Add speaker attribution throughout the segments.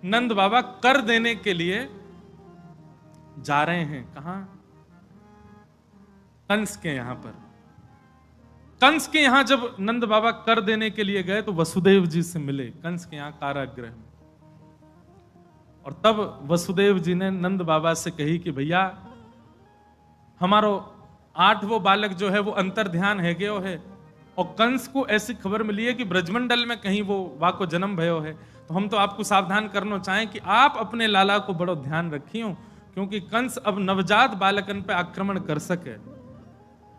Speaker 1: नंद बाबा कर देने के लिए जा रहे हैं। कहां? कंस के यहां पर। कंस के यहां जब नंद बाबा कर देने के लिए गए तो वसुदेव जी से मिले कंस के यहां कारागृह में। और तब वसुदेव जी ने नंद बाबा से कही कि भैया हमारो 8वां बालक जो है वो अंतर ध्यान है गयो है, और कंस को ऐसी खबर मिली है कि ब्रजमंडल में कहीं वो वाको जन्म भयो है। तो हम तो आपको सावधान करना चाहें कि आप अपने लाला को बड़ो ध्यान रखियो, क्योंकि कंस अब नवजात बालकन पे आक्रमण कर सके।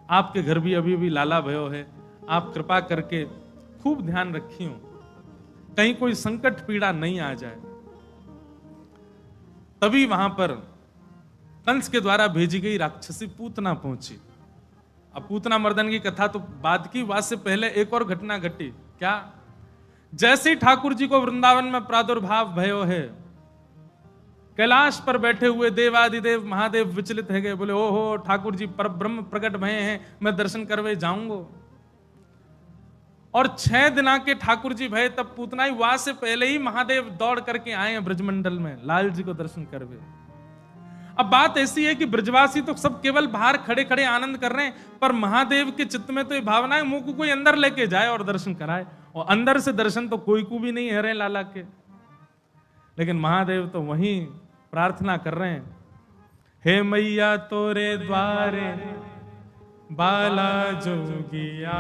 Speaker 1: आपके घर भी अभी भी लाला भयो है, आप कृपा करके खूब ध्यान रखियो, कहीं कोई संकट पीड़ा नहीं आ जाए। तभी वहां पर कंस के द्वारा भेजी गई राक्षसी पूतना पहुंची। अब पूतना मर्दन की कथा तो बाद की, बात से पहले एक और घटना घटी। क्या? जैसे ही ठाकुर जी को वृंदावन में प्रादुर्भाव भयो है, कैलाश पर बैठे हुए देवादिदेव महादेव विचलित है गए, बोले ओहो ठाकुर जी पर ब्रह्म प्रकट भये हैं, मैं दर्शन करवे जाऊंगो। और 6 दिना के ठाकुर जी भये, तब पूतना ही वहां से पहले ही महादेव दौड़ करके आए हैं ब्रजमंडल में लाल जी को दर्शन करवे। अब बात ऐसी है कि ब्रजवासी तो सब केवल बाहर खड़े खड़े आनंद कर रहे हैं, पर महादेव के चित्त में तो ये भावना है मुंह को कोई अंदर लेके जाए और दर्शन कराए, और अंदर से दर्शन तो कोई को भी नहीं है रहे लाला के। लेकिन महादेव तो वहीं प्रार्थना कर रहे हैं, हे मैया तोरे द्वारे बाला जोगिया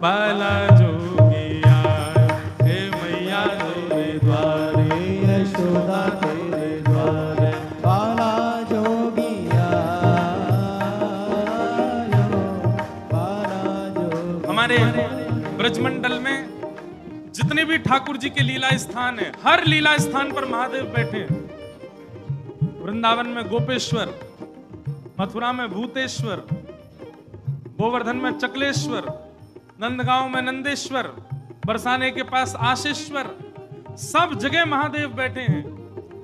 Speaker 1: बाला जोगिया, हे मैया तोरे द्वारे
Speaker 2: यशोदा तेरे द्वारे बाला जोगिया बाला जोगिया।
Speaker 1: हमारे ब्रजमंडल में जितने भी ठाकुर जी के लीला स्थान है, हर लीला स्थान पर महादेव बैठे हैं। वृंदावन में गोपेश्वर, मथुरा में भूतेश्वर, गोवर्धन में चकलेश्वर, नंदगांव में नंदेश्वर, बरसाने के पास आशीश्वर, सब जगह महादेव बैठे हैं,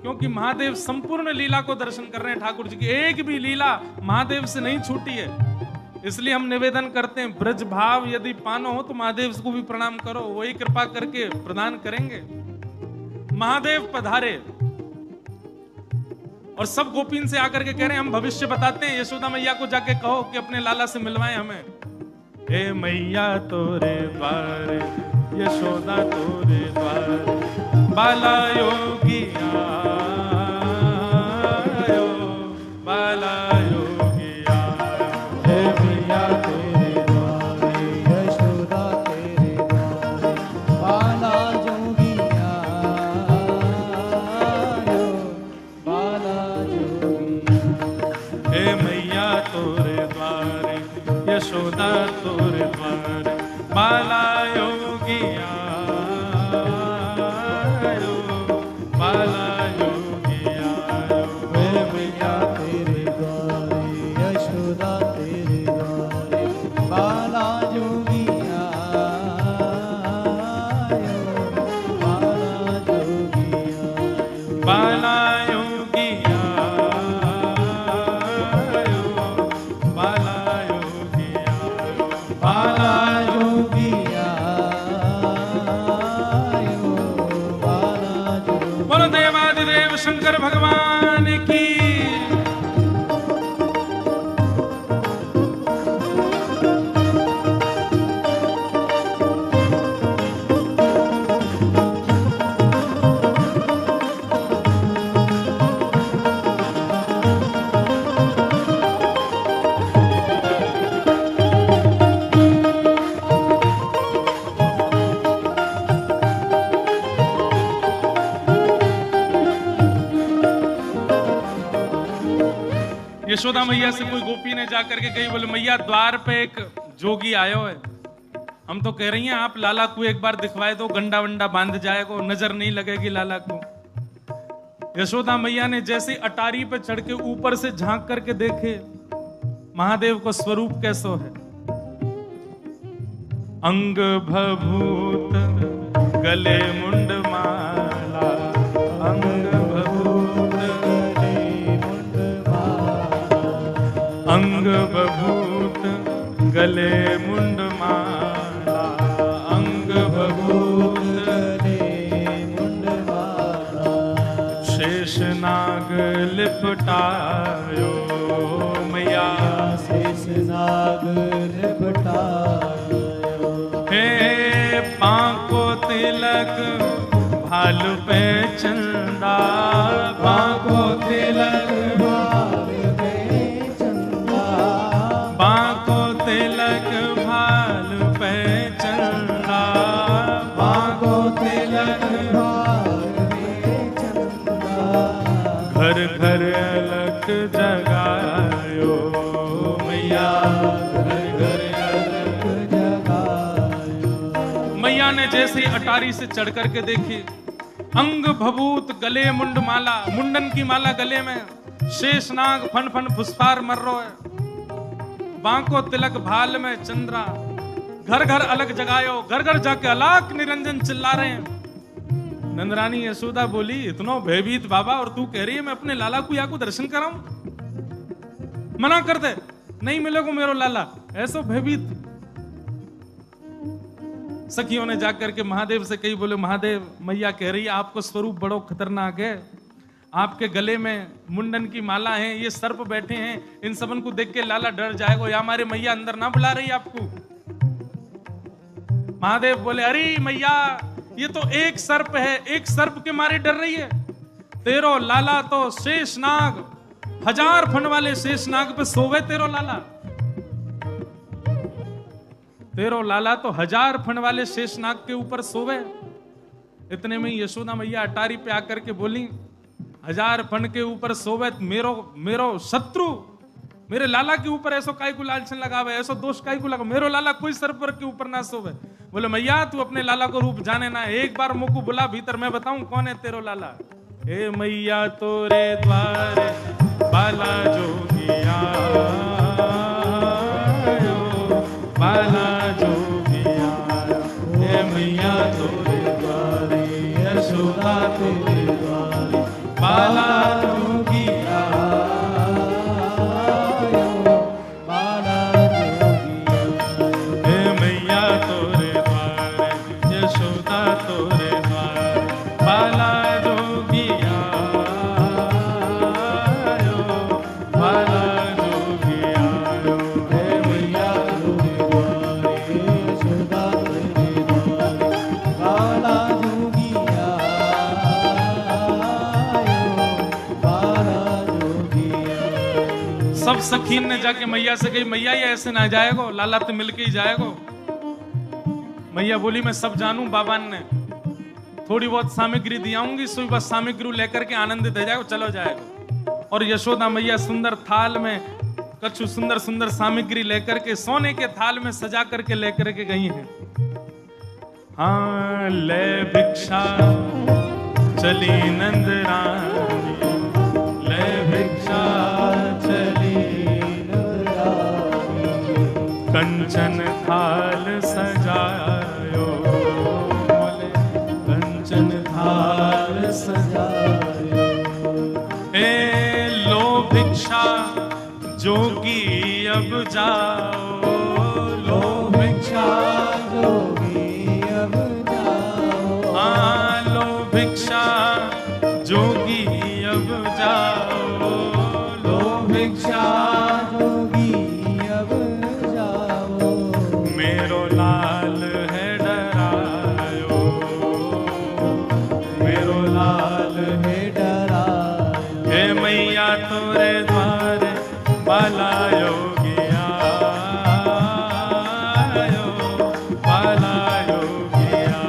Speaker 1: क्योंकि महादेव संपूर्ण लीला को दर्शन कर रहे हैं। ठाकुर जी की एक भी लीला महादेव से नहीं छूटी है। इसलिए हम निवेदन करते हैं, ब्रज भाव यदि पानो हो तो महादेव को भी प्रणाम करो, वही कृपा करके प्रदान करेंगे। महादेव पधारे और सब गोपीन से आकर के कह रहे हैं हम भविष्य बताते हैं, यशोदा मैया को जाके कहो कि अपने लाला से मिलवाएं हमें। हे मैया तोरे द्वारे यशोदा तोरे द्वारे बाला योगिया बाला योगिया,
Speaker 2: हे मैया तेरे द्वारे यशोदा तेरे द्वारे बाला जोगिया बाला जोगिया।
Speaker 1: हे मैया तोरे द्वारे यशोदा तोरे द्वारे बाला योगिया बाला योगिया।
Speaker 2: हे मैया तेरे द्वारे यशोदा तेरे द्वारे बाला जोगिया बाला जोगिया
Speaker 1: बाला योगिया बाला योगिया
Speaker 2: बाला जोगिया बाला जोगिया।
Speaker 1: बोलो देवादिदेव शंकर भगवान की। यशोदा मैया से कोई गोपी ने जाकर के कही, बोले मैया द्वार पे एक जोगी आयो है, हम तो कह रही हैं आप लाला को एक बार दिखवाए दो, गंडा वंडा बांध जाएगा, नजर नहीं लगेगी लाला को। यशोदा मैया ने जैसे अटारी पे चढ़ के ऊपर से झांक करके देखे महादेव को स्वरूप कैसो है, अंग भभूत गले मुंड माला, अंग भभूत अंग बभूत गले मुंड माला, अंग बभूत नाग लिपटायो मैया,
Speaker 2: शेष नाग लिपटायो।
Speaker 1: हे पांको तिलक भालू पे चंदा,
Speaker 2: पांको तिलक भालू पे चंदा,
Speaker 1: पांको तिलक भालू पे चंदा,
Speaker 2: पांको तिलक भालू पे चंदा।
Speaker 1: घर घर अलख जगायो मैया,
Speaker 2: घर घर अलख जगायो।
Speaker 1: मैया ने जैसे ही अटारी से चढ़ करके देखी, अंग भभूत गले मुंड माला, मुंडन की माला गले में, शेषनाग फन फन फुसफार मर रो है, बांको तिलक भाल में चंद्रा, घर घर अलग जगायो, घर घर जाके अलाक निरंजन चिल्ला रहे हैं। नंदरानी यशोदा बोली, इतनो भयभीत बाबा, और तू कह रही है मैं अपने लाला को या को दर्शन कराऊं? मना कर दे, नहीं मिलेगा मेरो लाला। ऐसो भयभीत सखियों ने जाकर के महादेव से कही, बोले महादेव मैया कह रही है आपको स्वरूप बड़ो खतरनाक है, आपके गले में मुंडन की माला है, ये सर्प बैठे हैं, इन सबन को देख के लाला डर जाएगा, या हमारे मैया अंदर ना बुला रही आपको। महादेव बोले अरे मैया ये तो एक सर्प है, एक सर्प के मारे डर रही है, तेरो लाला तो शेषनाग, 1000 फन वाले शेषनाग पे सोवे तेरो लाला, तेरो लाला तो 1000 फन वाले शेषनाग के ऊपर सोवे। इतने में यशोदा मैया अटारी पे आकर के बोली, 1000 फन के ऊपर सोवे मेरो शत्रु मेरे लाला के ऊपर ऐसो काय को लालचन लगावे, ऐसो दोष काय को लगा, मेरो लाला कोई सर्प के ऊपर ना सोवे। बोले मैया तू अपने लाला को रूप जाने ना, एक बार मुझको बुला भीतर, मैं बताऊं कौन है तेरो लाला। हे मैया तोरे द्वारे बाला जोगिया, बाला जोगिया, हे मैया तोरे द्वारे, यशोदा तेरे द्वारे, बाला जोगिया,
Speaker 2: बाला जोगिया।
Speaker 1: हे मैया तोरे द्वारे, यशोदा तोरे द्वारे, बाला जोगिया, बाला जोगिया,
Speaker 2: हे मैया तोरे द्वारे, यशोदा तेरे द्वारे, बाला जोगिया, बाला जोगिया।
Speaker 1: सब सखीन ने जाके मैया से कही, मैया ये ऐसे ना जाएगो, लाला तो मिलके ही जाएगो। मैया बोली मैं सब जानूं, बाबा ने थोड़ी बहुत सामग्री दियाऊंगी, सो बस सामग्री लेकर के आनंदित हो जाएगो, चलो जाएगो। और यशोदा मैया सुंदर थाल में कछु सुंदर सुंदर सामग्री लेकर के, सोने के थाल में सजा करके लेकर के गई हैं। हाँ ले भिक्षा चली नंद रानी, ले भिक्षा
Speaker 2: चली नंदरानी,
Speaker 1: कंचन थाल सजायो, बोले कंचन थाल
Speaker 2: सजायो।
Speaker 1: ए लो भिक्षा जोगी अब जाओ, लो
Speaker 2: भिक्षा जोगी अब जाओ,
Speaker 1: हाँ लो भिक्षा जोगी अब जाओ,
Speaker 2: लो भिक्षा जोगी अब जाओ।
Speaker 1: मेरो लाल है डरायो, मेरो लाल
Speaker 2: हे डरायो,
Speaker 1: हे मैया तोरे द्वारे बाला योगिया, बाला योगिया,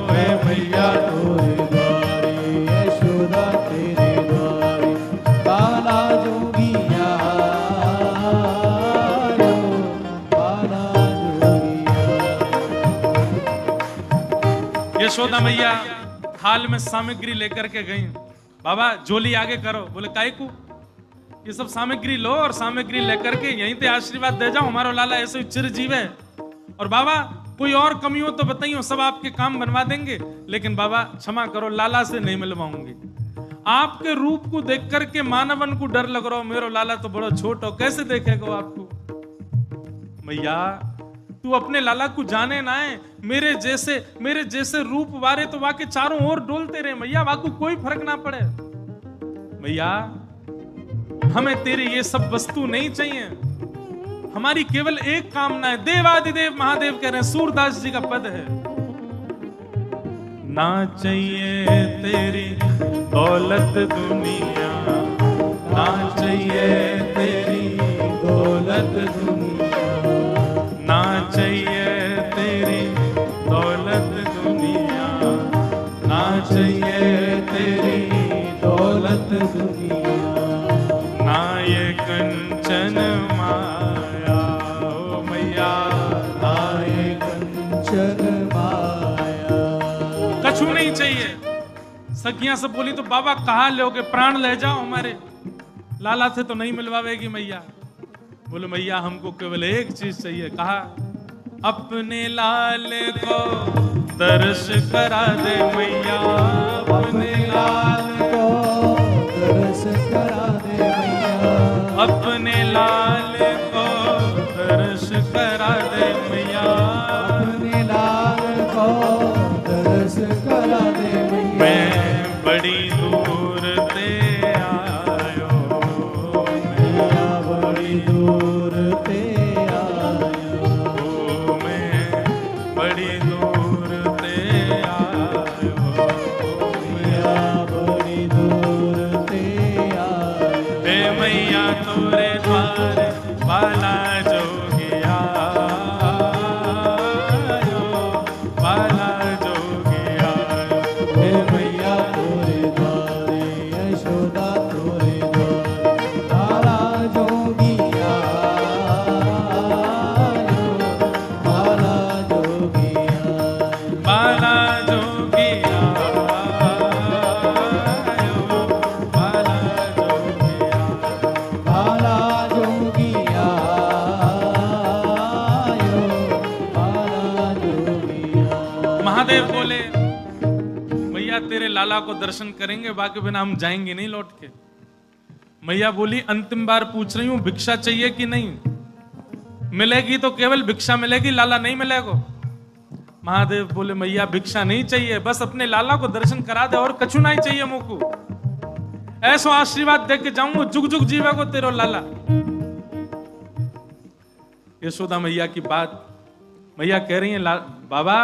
Speaker 2: हे मैया तोरे द्वारे, यशोदा तेरे द्वारे, बाला जोगिया, बाला जोगिया।
Speaker 1: यशोदा मैया थाल में सामग्री लेकर के गई। बाबा झोली आगे करो, बोले काहे को, ये सब सामग्री लो और सामग्री लेकर के यहीं पे आशीर्वाद दे जाओ, हमारा लाला ऐसे ही चिरजीव है। और बाबा कोई और कमी हो तो बताइए, सब आपके काम बनवा देंगे, लेकिन बाबा क्षमा करो, लाला से नहीं मिलवाऊंगी। आपके रूप को देख करके मानवन को डर लग रहा हो, मेरो लाला तो बड़ा छोट हो, कैसे देखेगा वो आपको। मैया तू अपने लाला को जाने ना है, मेरे जैसे रूप वारे तो वाके चारों ओर डोलते रहे मैया, वाकू कोई फर्क ना पड़े। मैया हमें तेरी ये सब वस्तु नहीं चाहिए, हमारी केवल एक कामना है। देवादिदेव महादेव कह रहे हैं, सूरदास जी का पद है, ना चाहिए तेरी दौलत दुनिया, ना चाहिए तेरी
Speaker 2: दौलत दुनिया,
Speaker 1: ना चाहिए तेरी दौलत दुनिया, ना चाहिए तेरी
Speaker 2: दौलत दुनिया,
Speaker 1: ना ये कंचन माया। ओ मैया
Speaker 2: ना ये कंचन माया।
Speaker 1: कछु नहीं चाहिए। सखियां सब बोली तो बाबा कहाँ लोगे, प्राण ले जाओ हमारे, लाला से तो नहीं मिलवावेगी मैया। बोले मैया हमको केवल एक चीज चाहिए। कहा अपने लाल को दर्श करा दे मैया,
Speaker 2: अपने लाल को दर्श करा दे मैया,
Speaker 1: अपने लाल को दर्श करा दे मैया,
Speaker 2: अपने लाल को दर्श करा दे मैया।
Speaker 1: मैं बड़ी दूर ते आयो,
Speaker 2: मैया बड़ी दूर ते आयो,
Speaker 1: ओ मैं बड़ी दूर ते आयो,
Speaker 2: मैया बड़ी दूर ते आयो।
Speaker 1: हे मैया तोरे द्वार बाला जोगिया, बाला जोगिया।
Speaker 2: हे मैया तोरे द्वारे, यशोदा तोरे द्वारे, बाला जोगिया आयो, बाला जोगिया,
Speaker 1: बाला जोगिया आयो, बाला जोगिया।
Speaker 2: बाला जोगिया आयो, बाला जोगिया।
Speaker 1: महादेव बोले मैया तेरे लाला को दर्शन करेंगे, बाकी बिना हम जाएंगे नहीं लौट के। मैया बोली अंतिम बार पूछ रही हूं भिक्षा चाहिए कि नहीं, मिलेगी तो केवल भिक्षा मिलेगी, लाला नहीं मिलेगा। महादेव बोले मैया भिक्षा नहीं चाहिए, बस अपने लाला को दर्शन करा दे और कछु नहीं चाहिए मुझको, ऐसो आशीर्वाद दे के जाऊंगा जुग जुग जीवे को तेरो लाला। यशोदा मैया की बात, मैया कह रही है बाबा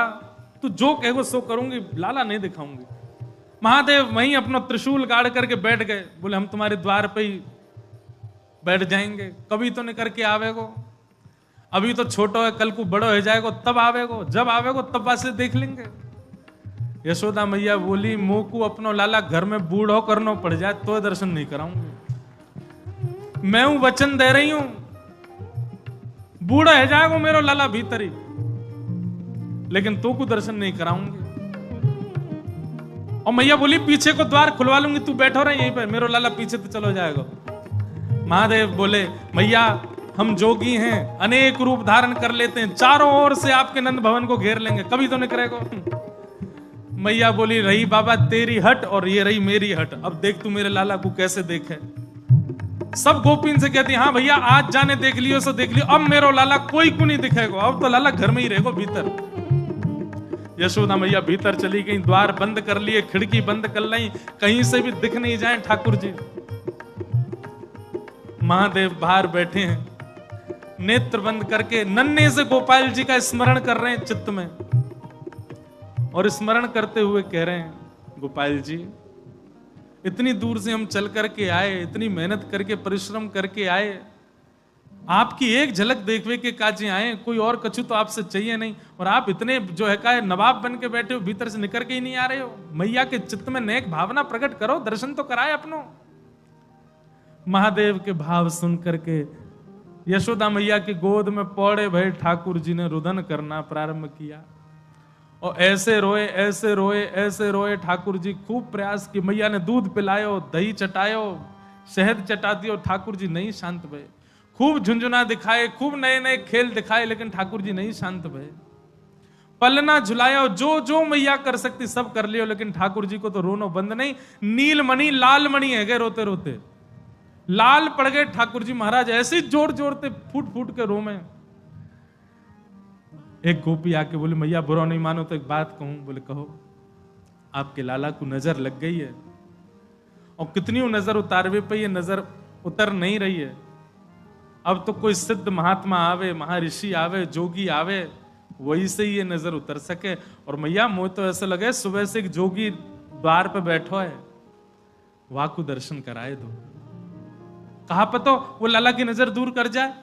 Speaker 1: तू जो कहेगो सो करूंगी, लाला नहीं दिखाऊंगी। महादेव वहीं अपना त्रिशूल गाड़ करके बैठ गए, बोले हम तुम्हारे द्वार पे ही बैठ जाएंगे, कभी तो नहीं करके आवेगो, अभी तो छोटो है, कल को बड़ो हो जाएगो तब आवेगो, जब आवेगो तब वासे देख लेंगे। यशोदा मैया बोली मुंह को अपनो लाला घर में बूढ़ो करना पड़ जाए तो दर्शन नहीं कराऊंगी। मैं हूं वचन दे रही हूं, बूढ़ा हो जाएगा मेरो लाला भीतर ही, लेकिन तो को दर्शन नहीं कराऊंगी। और मैया बोली पीछे को द्वार खुलवा लूंगी, तू बैठो रहे यहीं पर, मेरो लाला पीछे तो चलो जाएगा। महादेव बोले मैया हम जोगी हैं, अनेक रूप धारण कर लेते हैं, चारों ओर से आपके नंद भवन को घेर लेंगे, कभी तो नहीं करेगा। मैया बोली रही बाबा तेरी हट और ये रही मेरी हट, अब देख तू मेरे लाला को कैसे देखे। सब गोपीन से कहती हाँ भैया आज जाने देख लियो सो देख लियो, अब मेरो लाला कोई को नहीं दिखेगा, अब तो लाला घर में ही रहेगा भीतर। यशोदा मैया भीतर चली गई, द्वार बंद कर लिए, खिड़की बंद कर ली, कहीं से भी दिख नहीं जाए ठाकुर जी। महादेव बाहर बैठे हैं, नेत्र बंद करके नन्हे से गोपाल जी का स्मरण कर रहे हैं चित्त में, और स्मरण करते हुए कह रहे हैं गोपाल जी इतनी दूर से हम चल करके आए, इतनी मेहनत करके परिश्रम करके आए, आपकी एक झलक देखने के काजे आए, कोई और कछु तो आपसे चाहिए नहीं, और आप इतने जो है का नवाब बन के बैठे हो, भीतर से निकल के ही नहीं आ रहे हो। मैया के चित्त में नेक भावना प्रकट करो, दर्शन तो कराए अपनो। महादेव के भाव सुन करके यशोदा मैया की गोद में पौड़े भय ठाकुर जी ने रुदन करना प्रारंभ किया, और ऐसे रोए ऐसे रोए ऐसे रोए। ठाकुर जी खूब प्रयास की, मैया ने दूध पिलायो, दही चटायो, शहद चटा दियो, ठाकुर जी नहीं शांत भये। खूब झुंझुना दिखाए, खूब नए नए खेल दिखाए, लेकिन ठाकुर जी नहीं शांत भये। पलना झुलाया, जो जो मैया कर सकती सब कर लियो, लेकिन ठाकुर जी को तो रोनो बंद नहीं। नीलमणि लालमणि है गए रोते रोते, लाल पड़ गए ठाकुर जी महाराज, ऐसे जोर जोरते फूट फूट के रो में। एक गोपी आके बोले मैया बुरा नहीं मानो तो एक बात कहूं। बोले कहो। आपके लाला को नजर लग गई है, और कितनी नजर उतारवे पे ये नजर उतर नहीं रही है। अब तो कोई सिद्ध महात्मा आवे, महर्षि आवे, जोगी आवे, वही से ही ये नजर उतर सके। और मैया मुझे तो ऐसा लगे सुबह से एक जोगी द्वार पे बैठो है, वहां को दर्शन कराए दो। कहा पतो वो लाला की नजर दूर कर जाए।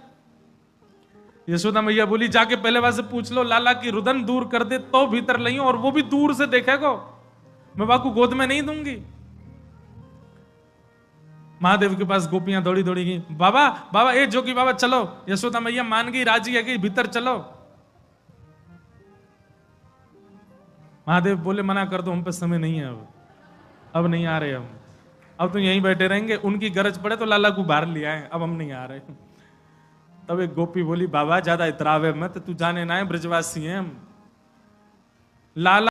Speaker 1: यशोदा मैया बोली जाके पहले वहां से पूछ लो लाला की रुदन दूर कर दे तो भीतर लइयो, और वो भी दूर से देखेगो, मैं वहां को गोद में नहीं दूंगी। महादेव के पास गोपियां दौड़ी दौड़ी गई, बाबा बाबा ए जोगी बाबा चलो। यशोदा मैया मान गई, राजी है गई, भीतर चलो। महादेव बोले मना कर दो, हम पे समय नहीं है, अब नहीं आ रहे हम, अब तो यहीं बैठे रहेंगे, उनकी गरज पड़े तो लाला को बाहर ले आए, अब हम नहीं आ रहे। तब एक गोपी बोली बाबा ज्यादा इतरावे मत, तू जाने ना है ब्रजवासी हैं हम। लाला